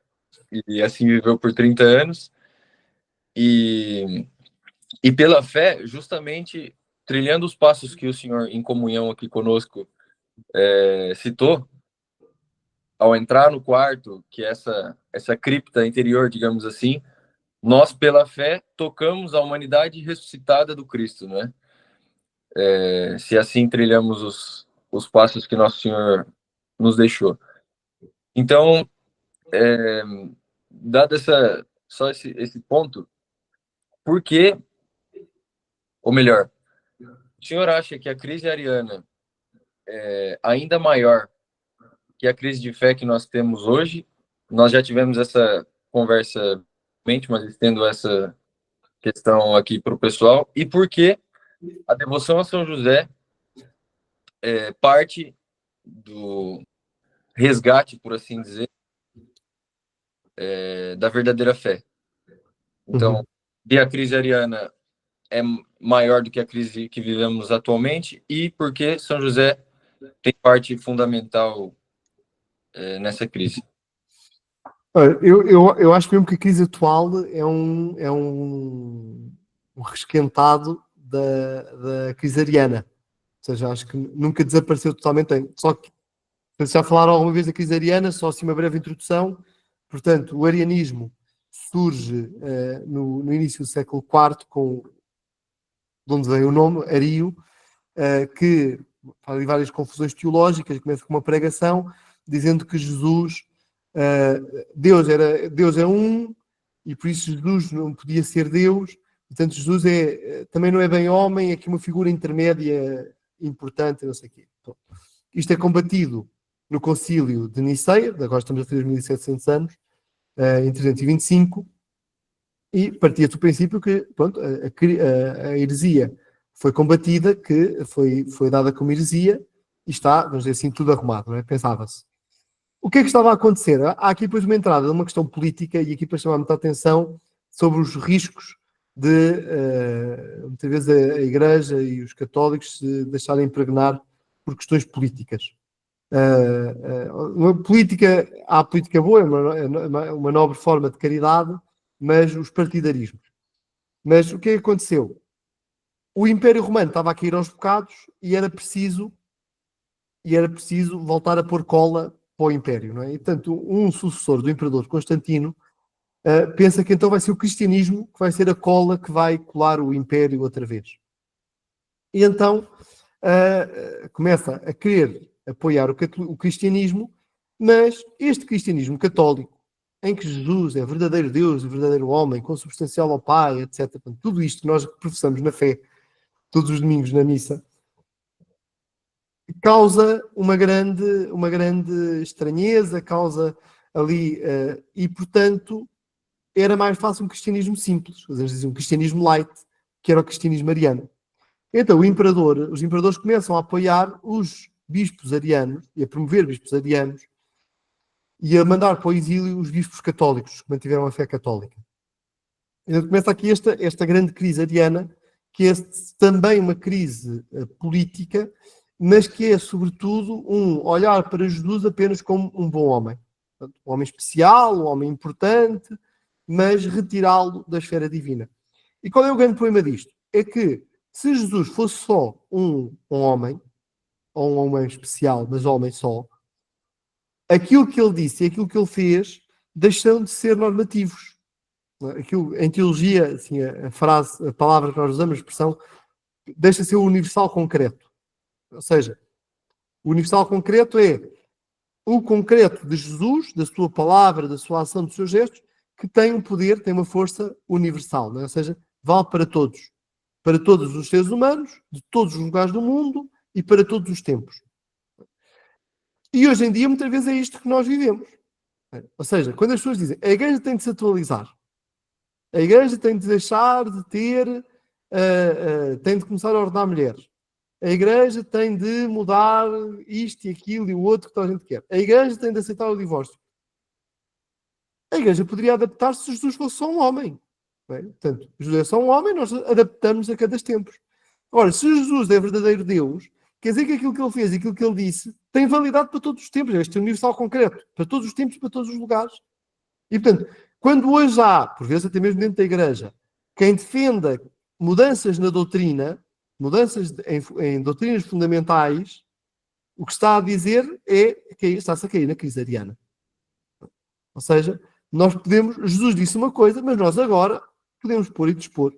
E assim viveu por 30 anos. E pela fé, justamente trilhando os passos que o senhor, em comunhão aqui conosco, citou, ao entrar no quarto, que é essa cripta interior, digamos assim, nós, pela fé, tocamos a humanidade ressuscitada do Cristo, né? Se assim trilhamos os passos que Nosso Senhor nos deixou. Então, dado só esse ponto, por que, ou melhor, o senhor acha que a crise ariana é ainda maior que a crise de fé que nós temos hoje? Nós já tivemos essa conversa, mas estendo essa questão aqui para o pessoal. E por que a devoção a São José parte do resgate, por assim dizer, da verdadeira fé? Então, e a crise ariana é maior do que a crise que vivemos atualmente, e por que São José tem parte fundamental nessa crise? Olha, eu acho mesmo que a crise atual é um resquentado da crise ariana. Ou seja, acho que nunca desapareceu totalmente. Só que, se já falaram alguma vez da crise ariana, só assim uma breve introdução. Portanto, o arianismo surge no início do século IV, de onde vem o nome, Ario, que faz ali várias confusões teológicas, começa com uma pregação, dizendo que Jesus, Deus é um, e por isso Jesus não podia ser Deus, portanto Jesus também não é bem homem, é aqui uma figura intermédia importante, não sei o quê. Então, isto é combatido no concílio de Niceia, agora estamos a fazer 1700 anos, em 325, e partia do princípio que pronto, a heresia foi combatida, que foi dada como heresia, e está, vamos dizer assim, tudo arrumado, não é? Pensava-se. O que é que estava a acontecer? Há aqui depois uma entrada de uma questão política, e aqui para chamar muita atenção sobre os riscos de, muitas vezes, a Igreja e os católicos se deixarem impregnar por questões políticas. Há a política boa, é uma nobre forma de caridade, mas os partidarismos. Mas o que é que aconteceu? O Império Romano estava a cair aos bocados e era preciso voltar a pôr cola para o Império, não é? E, portanto, um sucessor do Imperador Constantino pensa que então vai ser o cristianismo que vai ser a cola que vai colar o Império outra vez. E então começa a querer apoiar o cristianismo, mas este cristianismo católico, em que Jesus é verdadeiro Deus, verdadeiro homem, consubstancial ao Pai, etc. Portanto, tudo isto que nós professamos na fé, todos os domingos na missa, causa uma grande estranheza, causa ali, e portanto era mais fácil um cristianismo simples, às vezes diziam um cristianismo light, que era o cristianismo ariano. Então os imperadores começam a apoiar os bispos arianos e a promover bispos arianos e a mandar para o exílio os bispos católicos que mantiveram a fé católica. Então começa aqui esta grande crise ariana, que é também uma crise política, mas que é, sobretudo, um olhar para Jesus apenas como um bom homem. Portanto, um homem especial, um homem importante, mas retirá-lo da esfera divina. E qual é o grande problema disto? É que se Jesus fosse só um homem, ou um homem especial, mas homem só, aquilo que ele disse e aquilo que ele fez deixam de ser normativos. Aquilo, em teologia, assim, a palavra que nós usamos, a expressão, deixa de ser o universal concreto. Ou seja, o universal concreto é o concreto de Jesus, da sua palavra, da sua ação, dos seus gestos, que tem um poder, tem uma força universal. Não é? Ou seja, vale para todos os seres humanos, de todos os lugares do mundo e para todos os tempos. E hoje em dia, muitas vezes, é isto que nós vivemos. Ou seja, quando as pessoas dizem a igreja tem de se atualizar, a igreja tem de deixar de ter, tem de começar a ordenar mulheres, a igreja tem de mudar isto e aquilo e o outro que toda a gente quer, a igreja tem de aceitar o divórcio. A igreja poderia adaptar-se se Jesus fosse só um homem. Não é? Portanto, Jesus é só um homem, nós adaptamos a cada tempo. Ora, se Jesus é verdadeiro Deus, quer dizer que aquilo que ele fez e aquilo que ele disse tem validade para todos os tempos. Este é um universal concreto, para todos os tempos, para todos os lugares. E, portanto, quando hoje há, por vezes até mesmo dentro da igreja, quem defenda mudanças na doutrina, mudanças em doutrinas fundamentais, o que está a dizer é que está-se a cair na crise ariana. Ou seja, Jesus disse uma coisa, mas nós agora podemos pôr e dispor,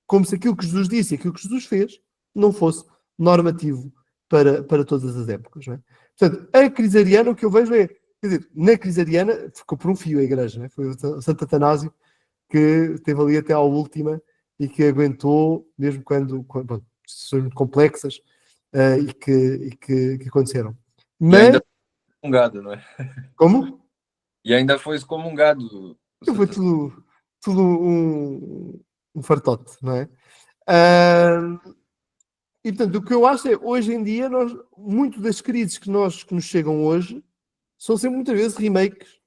como se aquilo que Jesus disse e aquilo que Jesus fez não fosse normativo para todas as épocas. Não é? Portanto, a crise ariana, o que eu vejo é, quer dizer, na crise ariana ficou por um fio a igreja, não é? Foi o Santo Atanásio que esteve ali até à última e que aguentou, mesmo quando situações muito complexas e que aconteceram. Mas... E ainda foi excomungado, não é? Como? E ainda foi excomungado. Foi tudo um fartote, não é? E portanto, o que eu acho é, hoje em dia, muito das crises que nos chegam hoje são sempre muitas vezes remakes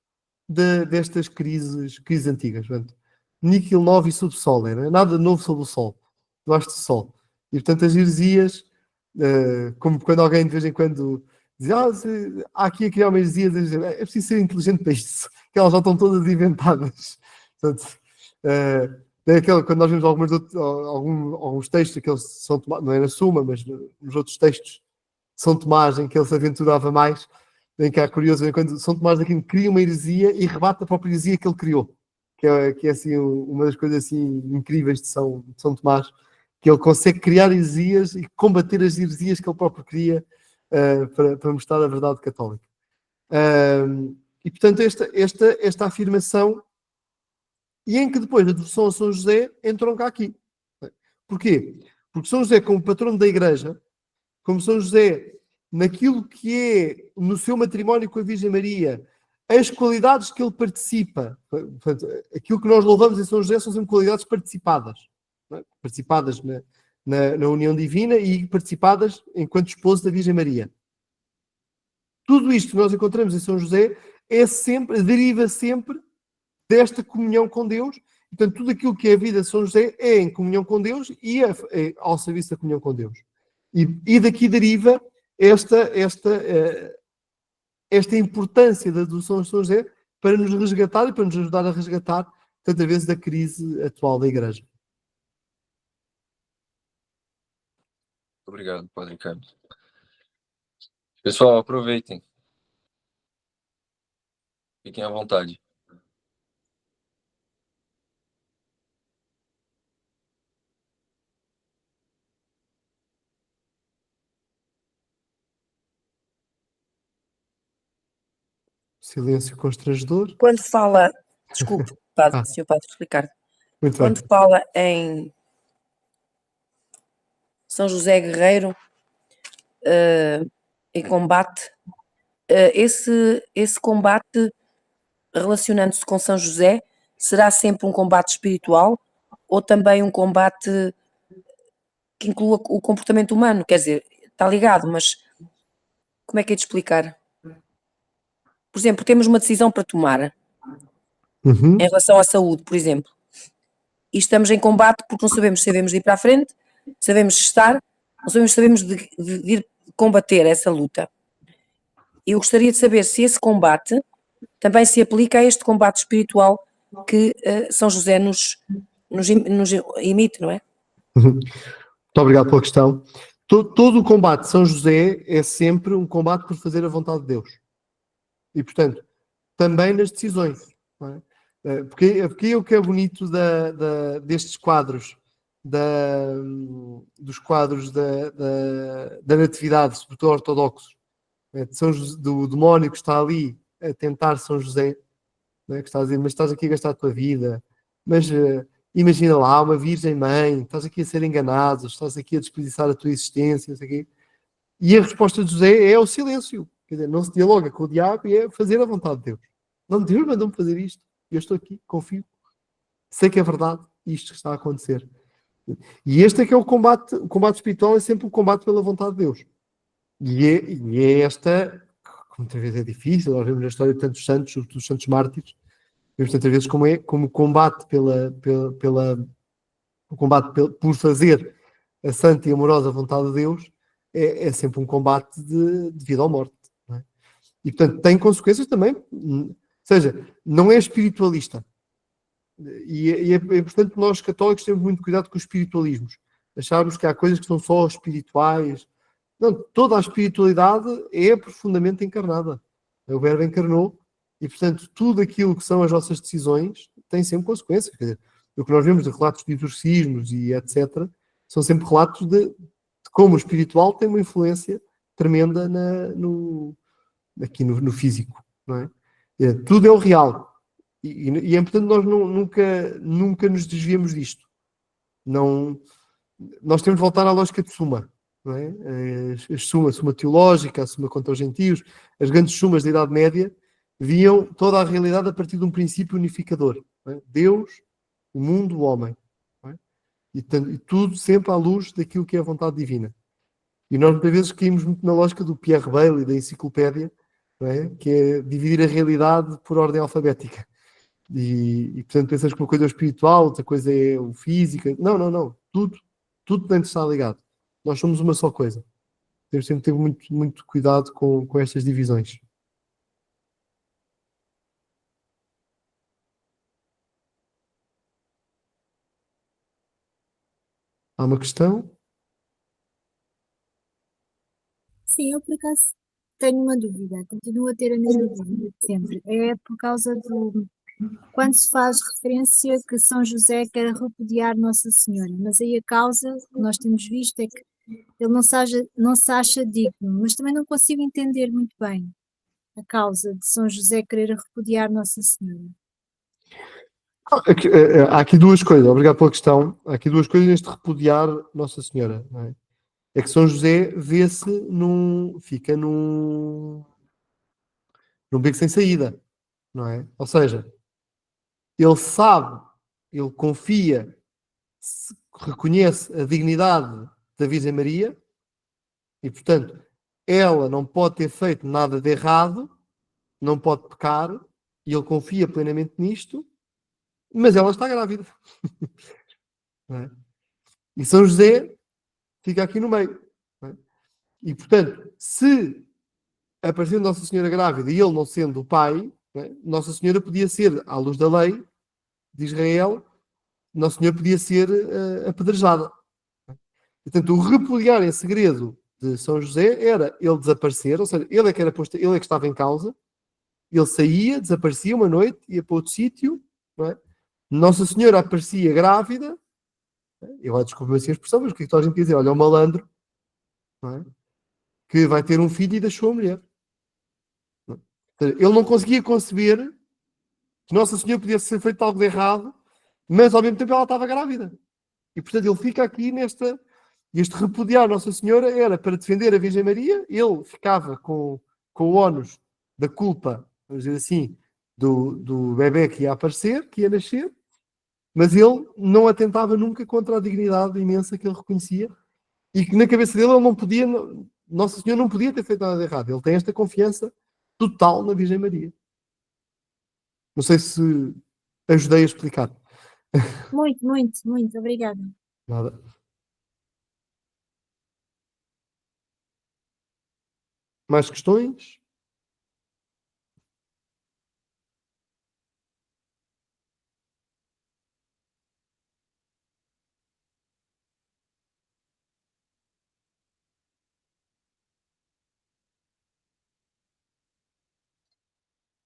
destas crises antigas. Portanto, Níquel novo e sob sol, não é? Nada novo sob o sol, debaixo do sol. E portanto, as heresias, como quando alguém de vez em quando Dizia, há aqui a criar uma heresia, é preciso ser inteligente para isto, que elas já estão todas inventadas. Portanto, quando nós vemos alguns textos que eles são tomados, não é na Suma, mas nos outros textos de São Tomás, em que ele se aventurava mais, em que há curioso, quando São Tomás aqui cria uma heresia e rebate a própria heresia que ele criou, que é assim, uma das coisas assim, incríveis de São Tomás, que ele consegue criar heresias e combater as heresias que ele próprio cria para mostrar a verdade católica. E, portanto, esta afirmação, e em que depois a devoção a São José entronca aqui. Porquê? Porque São José, como patrono da Igreja, como São José, naquilo que é, no seu matrimónio com a Virgem Maria, as qualidades que ele participa, portanto, aquilo que nós louvamos em São José são sempre qualidades participadas. Participadas na união divina e participadas enquanto esposo da Virgem Maria. Tudo isto que nós encontramos em São José deriva sempre desta comunhão com Deus. Portanto, tudo aquilo que é a vida de São José é em comunhão com Deus e é ao serviço da comunhão com Deus. E daqui deriva esta importância da devoção de São José para nos resgatar e para nos ajudar a resgatar tantas vezes da crise atual da Igreja. Obrigado, Padre Ricardo. Pessoal, aproveitem. Fiquem à vontade. Silêncio constrangedor. Quando fala, desculpe, Sr. Padre Ricardo, quando fala em São José Guerreiro, em combate, esse combate, relacionando-se com São José, será sempre um combate espiritual ou também um combate que inclua o comportamento humano? Quer dizer, está ligado, mas como é que é de explicar? Por exemplo, temos uma decisão para tomar em relação à saúde, por exemplo, e estamos em combate porque não sabemos se devemos ir para a frente, sabemos estar, não sabemos de ir combater essa luta. Eu gostaria de saber se esse combate também se aplica a este combate espiritual que São José nos imite, não é? Muito obrigado pela questão. Todo o combate de São José é sempre um combate por fazer a vontade de Deus. E, portanto, também nas decisões. Não é? Porque o que é bonito destes quadros, dos quadros da Natividade, sobretudo ortodoxos, do demónio que está ali a tentar São José, que está a dizer, mas estás aqui a gastar a tua vida, mas imagina lá uma Virgem Mãe, estás aqui a ser enganado, estás aqui a desperdiçar a tua existência, não sei o quê. E a resposta de José é o silêncio. Quer dizer, não se dialoga com o diabo e é fazer a vontade de Deus. Não, Deus mandou-me fazer isto. Eu estou aqui, confio. Sei que é verdade isto que está a acontecer. E este é que é o combate. O combate espiritual é sempre o combate pela vontade de Deus. E é esta, como muitas vezes é difícil, nós vemos na história de tantos santos, sobretudo os santos mártires, vemos tantas vezes como o combate por fazer a santa e amorosa vontade de Deus é sempre um combate de vida ou morte. Não é? E, portanto, tem consequências também. Ou seja, não é espiritualista. E é importante que nós, católicos, temos muito cuidado com os espiritualismos. Acharmos que há coisas que são só espirituais. Não, toda a espiritualidade é profundamente encarnada. O Verbo encarnou e, portanto, tudo aquilo que são as nossas decisões tem sempre consequências. Quer dizer, o que nós vemos de relatos de exorcismos e etc., são sempre relatos de como o espiritual tem uma influência tremenda aqui no físico. Não é? Tudo é o real. E é importante nós nunca nos desviemos disto. Nós temos de voltar à lógica de Suma. Não é? A suma teológica, a suma contra os gentios, as grandes sumas da Idade Média viam toda a realidade a partir de um princípio unificador. Não é? Deus, o mundo, o homem. Não é? E tudo sempre à luz daquilo que é a vontade divina. E nós muitas vezes caímos muito na lógica do Pierre Bayle e da enciclopédia, não é? Que é dividir a realidade por ordem alfabética. E portanto pensamos que uma coisa é o espiritual, outra coisa é o físico. Não. Tudo tem de estar ligado. Nós somos uma só coisa. Temos sempre ter muito, muito cuidado com estas divisões. Há uma questão? Sim, eu por acaso tenho uma dúvida, continuo a ter a mesma dúvida de sempre. É por causa do. Quando se faz referência que São José quer repudiar Nossa Senhora, mas aí a causa que nós temos visto é que ele não se acha digno, mas também não consigo entender muito bem a causa de São José querer repudiar Nossa Senhora. Há aqui duas coisas, obrigado pela questão. Há aqui duas coisas neste repudiar Nossa Senhora. Não é? É que São José fica num beco sem saída, não é? Ou seja, ele sabe, ele confia, reconhece a dignidade da Virgem Maria e, portanto, ela não pode ter feito nada de errado, não pode pecar, e ele confia plenamente nisto, mas ela está grávida. Não é? E São José fica aqui no meio. Não é? E, portanto, se aparecendo Nossa Senhora grávida e ele não sendo o pai, não é? Nossa Senhora podia ser, à luz da lei de Israel, Nossa Senhora podia ser apedrejada. Portanto, o repudiar em segredo de São José era ele desaparecer, ou seja, ele é que era posto, ele é que estava em causa, ele saía, desaparecia uma noite, ia para outro sítio, não é? Nossa Senhora aparecia grávida, eu lá desculpe assim a expressão, mas o que é que toda a gente quer dizer? Olha, o malandro, não é? Que vai ter um filho e deixou a mulher. Não é? Ele não conseguia conceber que Nossa Senhora podia ser feito algo de errado, mas ao mesmo tempo ela estava grávida. E portanto ele fica aqui este repudiar Nossa Senhora era para defender a Virgem Maria, ele ficava com o ónus da culpa, vamos dizer assim, do bebé que ia aparecer, que ia nascer, mas ele não atentava nunca contra a dignidade imensa que ele reconhecia e que na cabeça dele ele não podia, Nossa Senhora não podia ter feito nada de errado. Ele tem esta confiança total na Virgem Maria. Não sei se ajudei a explicar. Muito, muito, muito, obrigada. Nada. Mais questões?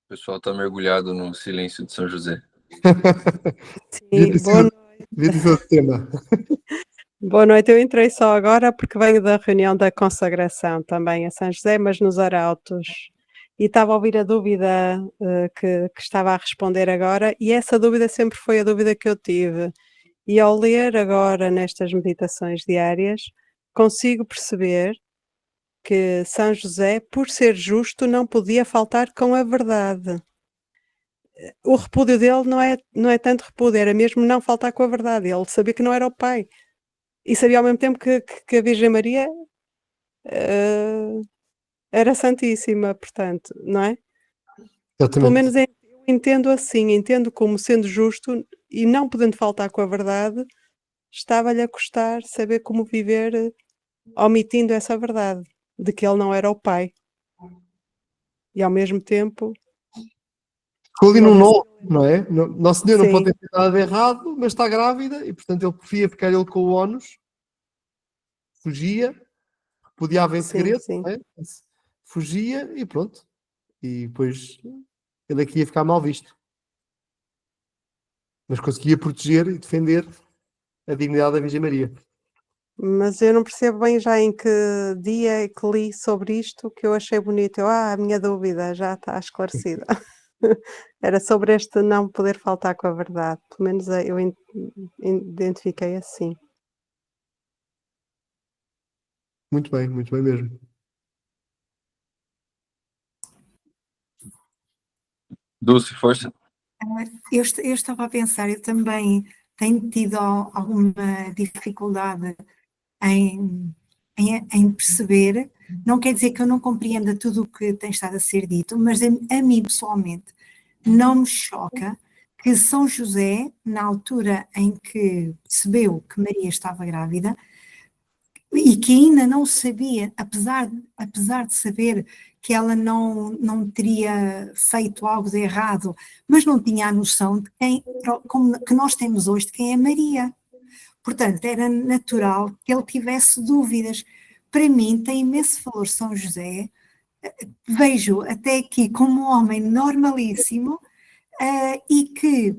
O pessoal está mergulhado no silêncio de São José. Sim, boa noite. Devia ter sido outro tema. Boa noite, eu entrei só agora porque venho da reunião da consagração também a São José, mas nos Arautos. E estava a ouvir a dúvida que estava a responder agora, e essa dúvida sempre foi a dúvida que eu tive. E ao ler agora nestas meditações diárias, consigo perceber que São José, por ser justo, não podia faltar com a verdade. O repúdio dele não é tanto repúdio, era mesmo não faltar com a verdade. Ele sabia que não era o pai. E sabia ao mesmo tempo que a Virgem Maria era santíssima, portanto, não é? Pelo menos eu entendo assim, entendo como sendo justo e não podendo faltar com a verdade, estava-lhe a custar saber como viver omitindo essa verdade, de que ele não era o pai. E ao mesmo tempo... Ficou ali num nó, não é? Nossa Senhora não pode Sim. ter nada de errado, mas está grávida e, portanto, ele preferia ficar ele com o ónus, fugia, repudiava em segredo, sim. não é? Fugia e pronto. E depois ele aqui ia ficar mal visto. Mas conseguia proteger e defender a dignidade da Virgem Maria. Mas eu não percebo bem já em que dia que li sobre isto que eu achei bonito. A minha dúvida já está esclarecida. Era sobre este não poder faltar com a verdade. Pelo menos eu identifiquei assim. Muito bem mesmo. Dulce, força. Eu estava a pensar, eu também tenho tido alguma dificuldade em perceber, não quer dizer que eu não compreenda tudo o que tem estado a ser dito, mas a mim pessoalmente não me choca que São José, na altura em que percebeu que Maria estava grávida, e que ainda não sabia, apesar de saber que ela não teria feito algo de errado, mas não tinha a noção de que nós temos hoje de quem é Maria. Portanto, era natural que ele tivesse dúvidas. Para mim, tem imenso valor São José. Vejo até aqui como um homem normalíssimo, e que,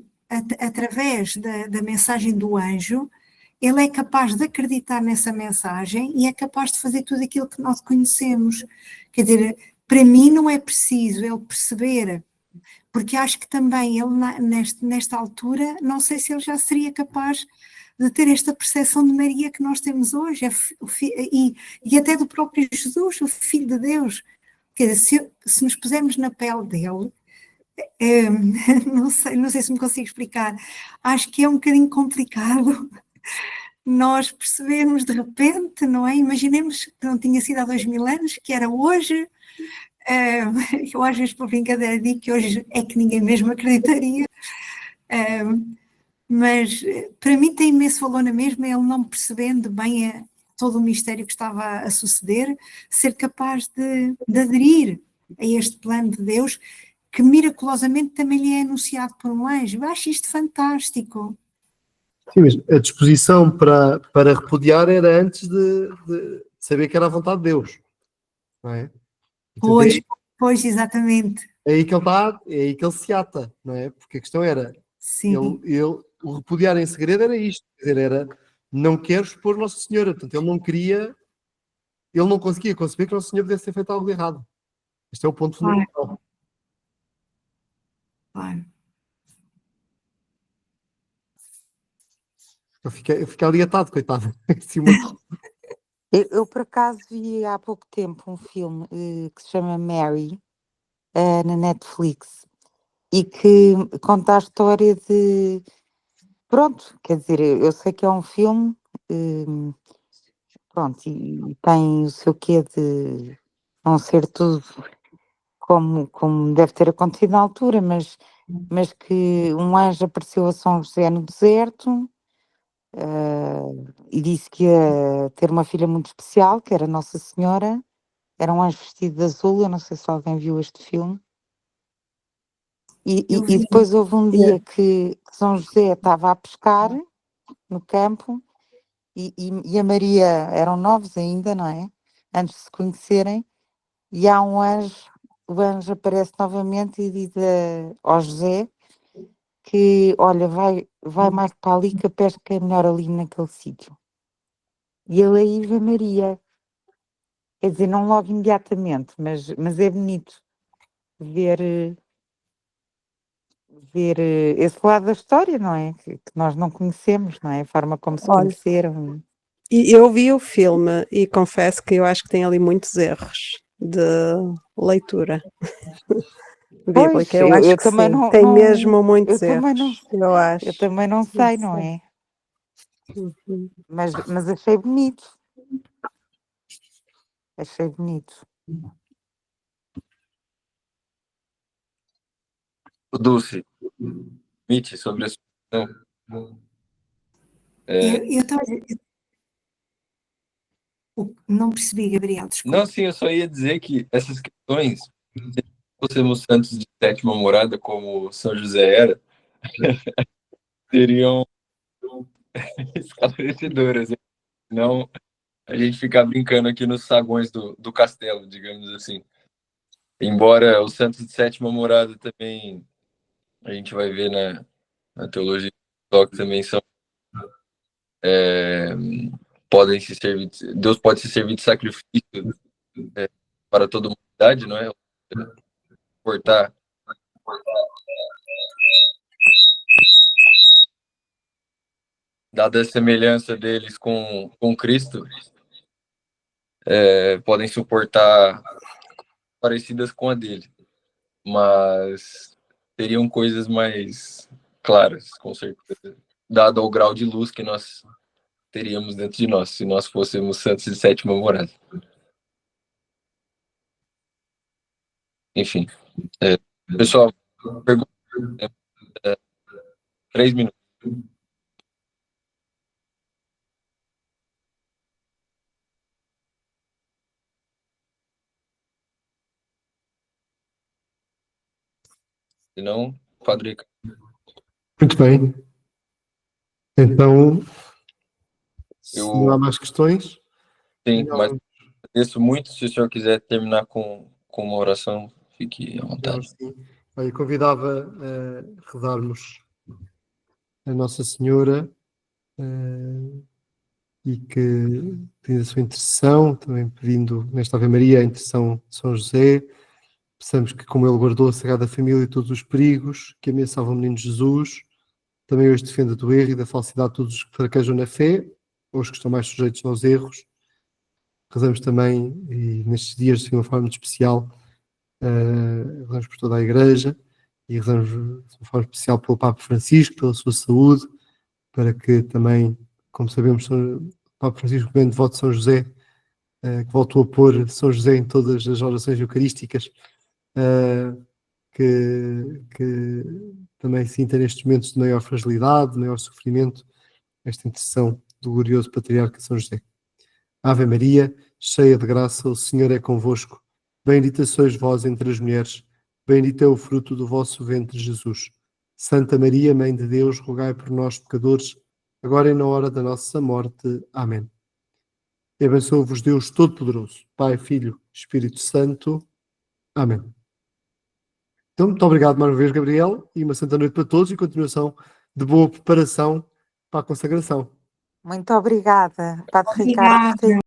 através da mensagem do anjo, ele é capaz de acreditar nessa mensagem e é capaz de fazer tudo aquilo que nós conhecemos. Quer dizer, para mim não é preciso ele perceber, porque acho que também ele, nesta altura, não sei se ele já seria capaz de ter esta percepção de Maria que nós temos hoje, e até do próprio Jesus, o Filho de Deus. Quer dizer, se nos pusermos na pele dele, não sei se me consigo explicar, acho que é um bocadinho complicado nós percebermos de repente, não é? Imaginemos que não tinha sido há 2000 anos, que era hoje. Eu às vezes por brincadeira digo que hoje é que ninguém mesmo acreditaria, mas para mim tem imenso valor na mesma, ele não percebendo bem todo o mistério que estava a suceder, ser capaz de aderir a este plano de Deus, que miraculosamente também lhe é anunciado por um anjo. Eu acho isto fantástico. Sim, mas a disposição para repudiar era antes de saber que era a vontade de Deus, não é? Portanto, Pois, exatamente. é aí que ele está, é aí que ele se ata, não é? Porque a questão era, Sim. o repudiar em segredo era isto, quer dizer, era não quero expor Nossa Senhora, portanto ele não conseguia conceber que Nossa Senhora pudesse ter feito algo de errado. Este é o ponto fundamental. Claro. Eu fiquei ali atado, coitado. Eu, por acaso, vi há pouco tempo um filme que se chama Mary, na Netflix, e que conta a história de. Pronto, quer dizer, eu sei que é um filme, pronto, e tem o seu quê de não ser tudo como deve ter acontecido na altura, mas que um anjo apareceu a São José no deserto. E disse que ia ter uma filha muito especial, que era Nossa Senhora, era um anjo vestido de azul. Eu não sei se alguém viu este filme. E depois houve um dia que São José estava a pescar no campo e a Maria, eram novos ainda, não é? Antes de se conhecerem, e há um anjo, o anjo aparece novamente e diz ao José que, olha, vai mais para ali que a pesca é melhor ali naquele sítio. E ele aí vê Maria. Quer dizer, não logo imediatamente, mas é bonito ver esse lado da história, não é? Que nós não conhecemos, não é? A forma como se Olha, conheceram. E eu vi o filme e confesso que eu acho que tem ali muitos erros de leitura Pois, bíblica. Eu acho eu que também sim, tem mesmo muitos eu também não, erros, eu acho. eu também não sei, não é? Uhum. Mas achei bonito. Achei bonito. O Dulce, Mitch, sobre a situação. Não percebi, Gabriel, desculpa. Não, sim, eu só ia dizer que essas questões, se fôssemos santos de sétima morada, como São José era, seriam esclarecedoras. Não a gente ficar brincando aqui nos saguões do castelo, digamos assim. Embora os santos de sétima morada também, a gente vai ver na teologia que também são, podem se servir, Deus pode se servir de sacrifício para toda a humanidade, não é? Portar dada a semelhança deles com Cristo, podem suportar parecidas com a dele, mas teriam coisas mais claras, com certeza, dado o grau de luz que nós teríamos dentro de nós, se nós fôssemos santos de sétima morada. Enfim. Pessoal, pergunta, 3 minutos. Se não, Padre Ricardo. Muito bem. Então, se Eu- não há mais questões, Sim, então, mas agradeço muito. Se o senhor quiser terminar com uma oração, fique à vontade. sim. Eu convidava a rezarmos a Nossa Senhora e que pedindo a sua intercessão, também pedindo nesta Ave Maria a intercessão de São José. Peçamos que, como ele guardou a Sagrada Família e todos os perigos que ameaçavam o menino Jesus, também hoje defenda do erro e da falsidade de todos os que fraquejam na fé, ou os que estão mais sujeitos aos erros. Rezamos também, e nestes dias de uma forma muito especial, rezamos por toda a Igreja e rezamos de uma forma especial pelo Papa Francisco, pela sua saúde, para que também, como sabemos, o Papa Francisco, bem devoto de São José, que voltou a pôr São José em todas as orações eucarísticas, que também sinta nestes momentos de maior fragilidade, de maior sofrimento, esta intercessão do glorioso Patriarca São José. Ave Maria, cheia de graça, o Senhor é convosco. Bendita sois vós entre as mulheres, bendito é o fruto do vosso ventre, Jesus. Santa Maria, Mãe de Deus, rogai por nós, pecadores, agora e na hora da nossa morte. Amém. E abençoe-vos Deus Todo-Poderoso, Pai, Filho, Espírito Santo. Amém. Então, muito obrigado mais uma vez, Gabriel, e uma santa noite para todos e continuação de boa preparação para a consagração. Muito obrigada, Padre Ricardo, por ter